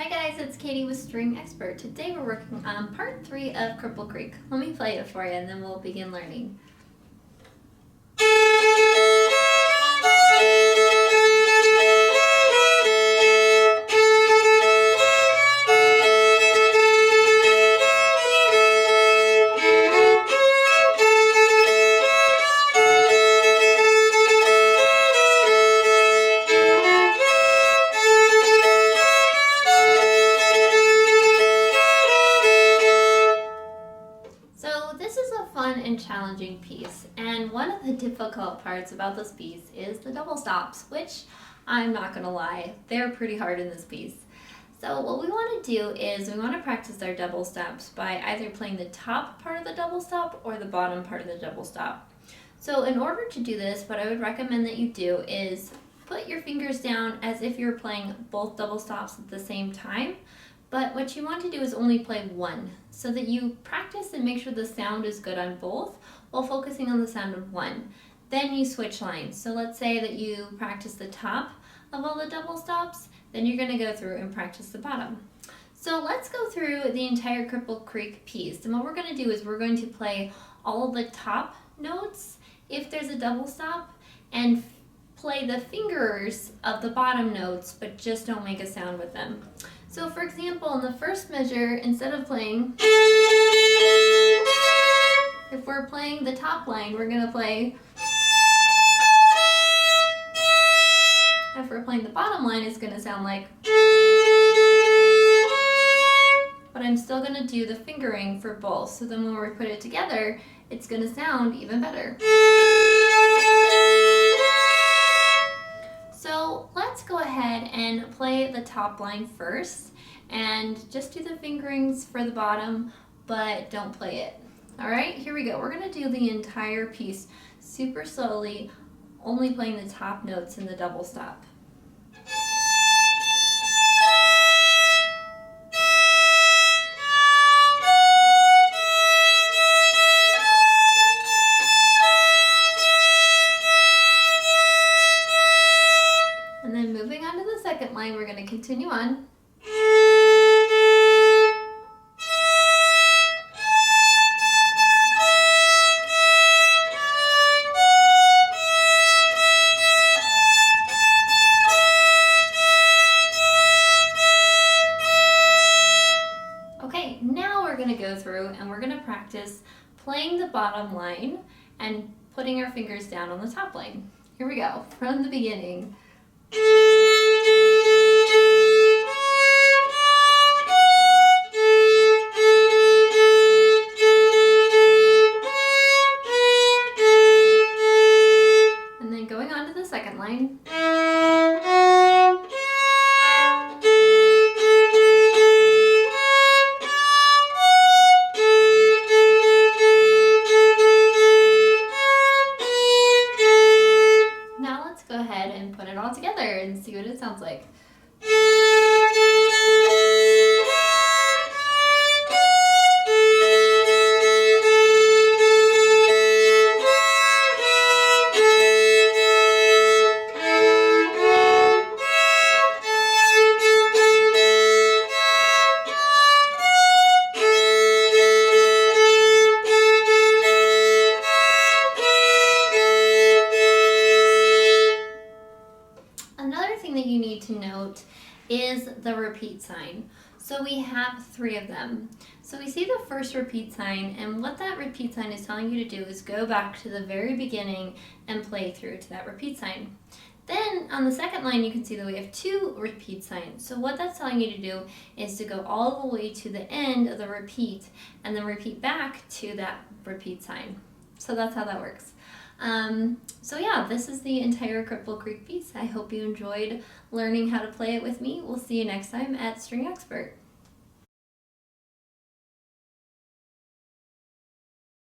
Hi guys, it's Katie with String Expert. Today we're working on part 3 of Cripple Creek. Let me play it for you and then we'll begin learning. So this is a fun and challenging piece, and one of the difficult parts about this piece is the double stops, which I'm not gonna lie, they're pretty hard in this piece. So what we want to do is we want to practice our double stops by either playing the top part of the double stop or the bottom part of the double stop. So in order to do this, what I would recommend that you do is put your fingers down as if you're playing both double stops at the same time. But what you want to do is only play one, so that you practice and make sure the sound is good on both while focusing on the sound of one. Then you switch lines. So let's say that you practice the top of all the double stops, then you're going to go through and practice the bottom. So let's go through the entire Cripple Creek piece. And what we're going to do is we're going to play all of the top notes if there's a double stop, and play the fingers of the bottom notes, but just don't make a sound with them. So for example, in the first measure, instead of playing, if we're playing the top line, we're going to play, if we're playing the bottom line, it's going to sound like, but I'm still going to do the fingering for both, so then when we put it together, it's going to sound even better. So let's go ahead and play the top line first and just do the fingerings for the bottom, but don't play it. All right, here we go. We're gonna do the entire piece super slowly, only playing the top notes in the double stop. And then moving on to the second line, we're going to continue on. Okay, now we're going to go through and we're going to practice playing the bottom line and putting our fingers down on the top line. Here we go, from the beginning. And then going on to the second line. Now let's go ahead and put it all together and see what it sounds like. Another thing that you need to note is the repeat sign. So we have 3 of them. So we see the first repeat sign, and what that repeat sign is telling you to do is go back to the very beginning and play through to that repeat sign. Then on the second line, you can see that we have 2 repeat signs. So what that's telling you to do is to go all the way to the end of the repeat and then repeat back to that repeat sign. So that's how that works. So yeah, this is the entire Cripple Creek piece. I hope you enjoyed learning how to play it with me. We'll see you next time at String Expert.